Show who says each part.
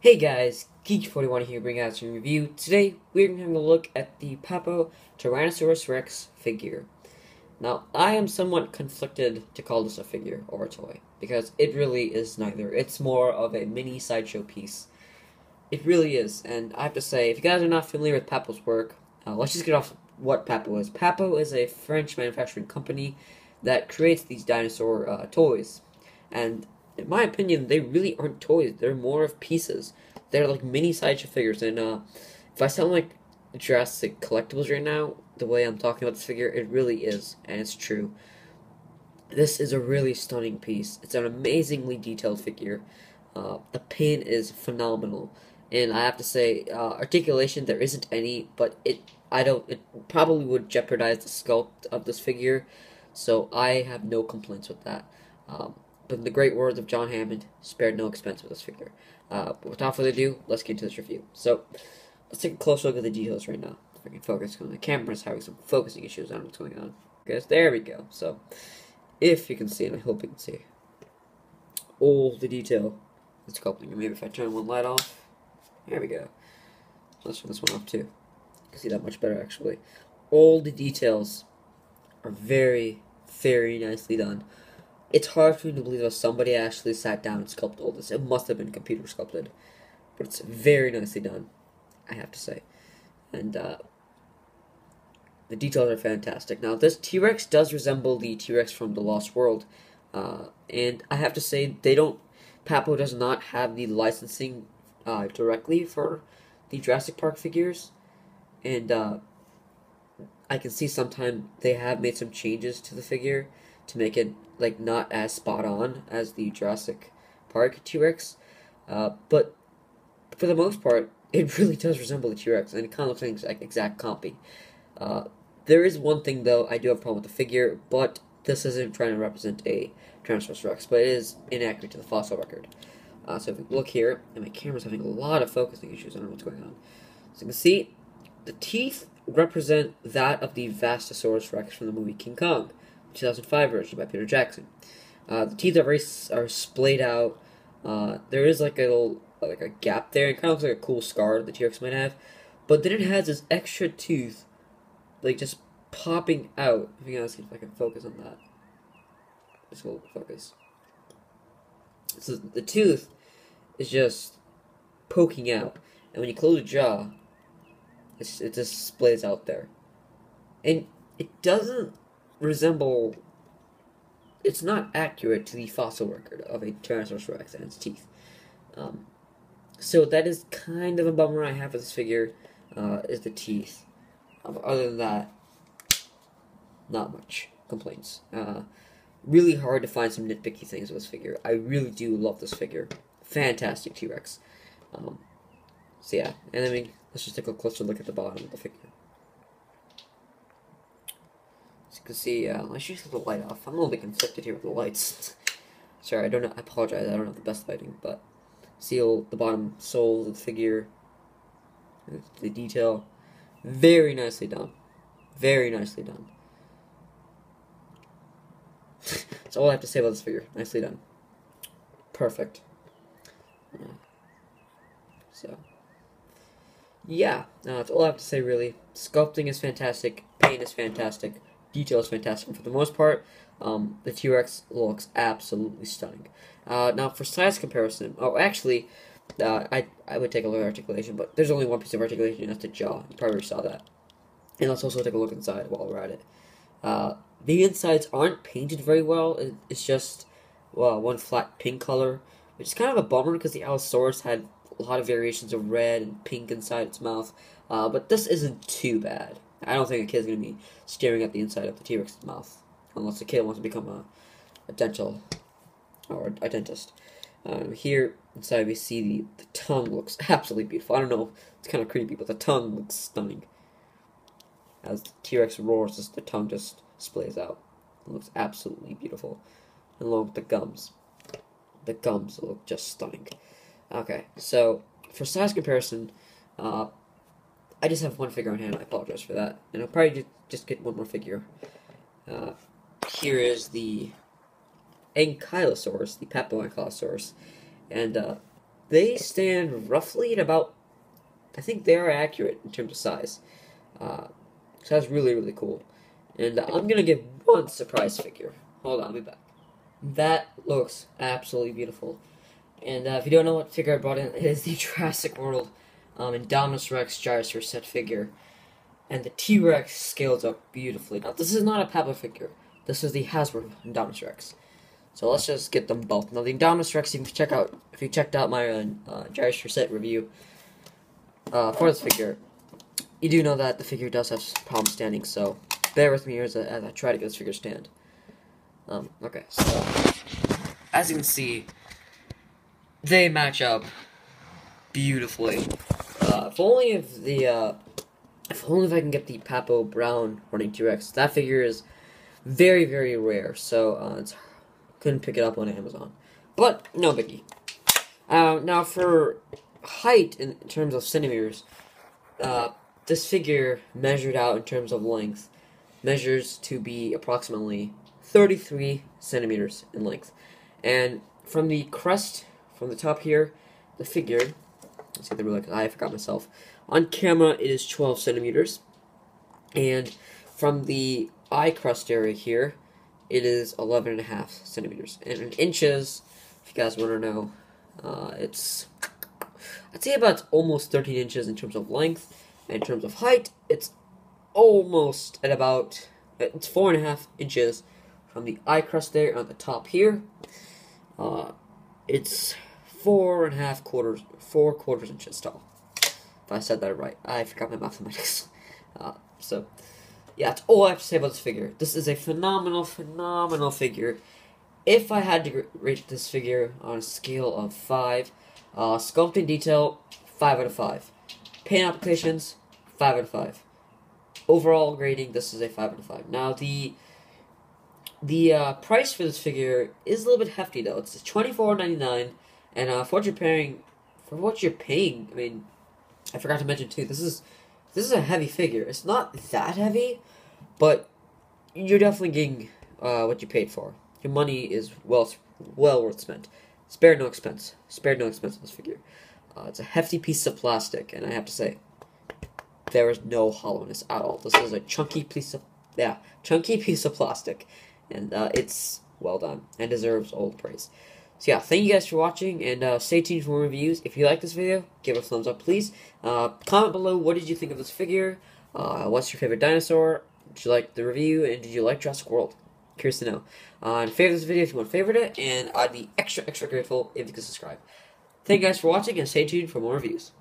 Speaker 1: Hey guys, Geek41 here bringing out some review. Today we're having a look at the Papo Tyrannosaurus Rex figure. Now, I am somewhat conflicted to call this a figure or a toy, because it really is neither. It's more of a mini sideshow piece. It really is, and I have to say, if you guys are not familiar with Papo's work, let's just get off what Papo is. Papo is a French manufacturing company that creates these dinosaur toys, and in my opinion, they really aren't toys. They're more of pieces. They're like mini sideshow figures, and if I sound like Jurassic Collectibles right now, the way I'm talking about this figure, it really is, and it's true. This is a really stunning piece. It's an amazingly detailed figure. The paint is phenomenal, and I have to say, articulation there isn't any, but it probably would jeopardize the sculpt of this figure, so I have no complaints with that. But in the great words of John Hammond, spared no expense with this figure. But without further ado, let's get into this review. So, let's take a close look at the details right now. If I can focus, because the camera's having some focusing issues. I don't know what's going on. Guys, there we go. So, if you can see, and I hope you can see, all the detail is sculpting. Maybe if I turn one light off, there we go. Let's turn this one off too. You can see that much better actually. All the details are very, very nicely done. It's hard for me to believe that somebody actually sat down and sculpted all this. It must have been computer sculpted, but it's very nicely done, I have to say. And the details are fantastic. Now, this T-Rex does resemble the T-Rex from the Lost World, and I have to say Papo does not have the licensing directly for the Jurassic Park figures, and I can see sometimes they have made some changes to the figure to make it like not as spot on as the Jurassic Park T-Rex, but for the most part, it really does resemble the T-Rex, and it kind of looks like an exact copy. Uh, there is one thing though I do have a problem with the figure, but this isn't trying to represent a Tyrannosaurus Rex, but it is inaccurate to the fossil record. So if we look here, and my camera's having a lot of focusing issues, I don't know what's going on. So you can see, the teeth represent that of the Vastosaurus Rex from the movie King Kong, 2005 version by Peter Jackson. The teeth are splayed out. There is like a little like a gap there. It kind of looks like a cool scar the T-Rex might have, but then it has this extra tooth, like just popping out. If you can see if I can focus on that. Just hold focus. So the tooth is just poking out, and when you close the jaw, it just splays out there, and it doesn't resemble. It's not accurate to the fossil record of a Tyrannosaurus Rex and its teeth. So that is kind of a bummer I have with this figure, is the teeth. Other than that, not much complaints. Really hard to find some nitpicky things with this figure. I really do love this figure. Fantastic T-Rex. So yeah, and then let's just take a closer look at the bottom of the figure. As you can see, let's just get the light off. I'm a little bit conflicted here with the lights. Sorry, I don't know. I apologize. I don't have the best lighting, but see all the bottom soles of the figure, the detail, very nicely done. Very nicely done. That's all I have to say about this figure. Nicely done. Perfect. So, yeah, that's all I have to say, really. Sculpting is fantastic. Paint is fantastic. Detail is fantastic. And for the most part, the T-Rex looks absolutely stunning. Now, for size comparison, actually, I would take a look at articulation, but there's only one piece of articulation, and that's the jaw. You probably saw that. And let's also take a look inside while we're at it. The insides aren't painted very well. It's just one flat pink color, which is kind of a bummer because the Allosaurus had a lot of variations of red and pink inside its mouth. But this isn't too bad. I don't think a kid's going to be staring at the inside of the T-Rex's mouth, unless the kid wants to become a dental or a dentist. Here inside we see the tongue looks absolutely beautiful. I don't know, it's kind of creepy, but the tongue looks stunning. As the T-Rex roars, the tongue just splays out. It looks absolutely beautiful. And along with the gums. The gums look just stunning. Okay, so for size comparison, I just have one figure on hand. I apologize for that. And I'll probably just get one more figure. Here is the Ankylosaurus, the Papo Ankylosaurus. And they stand roughly at about, I think they are accurate in terms of size. So that's really, really cool. And I'm going to give one surprise figure. Hold on, I'll be back. That looks absolutely beautiful. And if you don't know what figure I brought in, it is the Jurassic World Indominus Rex Gyrosaur set figure. And the T-Rex scales up beautifully. Now, this is not a Papo figure. This is the Hasbro Indominus Rex. So let's just get them both. Now, the Indominus Rex, you can check out, if you checked out my Gyrosaur set review for this figure, you do know that the figure does have problems standing, so bear with me as I try to get this figure to stand. Okay, so as you can see, they match up beautifully. If only if I can get the Papo Brown Running T-Rex. That figure is very, very rare, so couldn't pick it up on Amazon. But no biggie. Now for height in terms of centimeters, this figure measured out in terms of length measures to be approximately 33 centimeters in length. And from the crest, from the top here, the figure, let's see the real, I forgot myself. On camera, it is 12 centimeters. And from the eye crust area here, it is 11.5 centimeters. And in inches, if you guys want to know, I'd say about almost 13 inches in terms of length. And in terms of height, it's almost at about, it's 4.5 inches from the eye crust there on the top here. It's 4 quarters inches tall. If I said that right. I forgot my mathematics. So, yeah, that's all I have to say about this figure. This is a phenomenal, phenomenal figure. If I had to rate this figure on a scale of 5, sculpting detail, 5 out of 5. Paint applications, 5 out of 5. Overall grading, this is a 5 out of 5. Now, the price for this figure is a little bit hefty, though. It's $24.99, and for what you're paying, I mean, I forgot to mention too. This is a heavy figure. It's not that heavy, but you're definitely getting what you paid for. Your money is well worth spent. Spare no expense. Spared no expense on this figure. It's a hefty piece of plastic, and I have to say, there is no hollowness at all. This is a chunky piece of plastic, and it's well done and deserves all the praise. So yeah, thank you guys for watching, and stay tuned for more reviews. If you like this video, give it a thumbs up, please. Comment below, what did you think of this figure? What's your favorite dinosaur? Did you like the review, and did you like Jurassic World? Curious to know. And favorite this video if you want to favorite it, and I'd be extra, extra grateful if you could subscribe. Thank you guys for watching, and stay tuned for more reviews.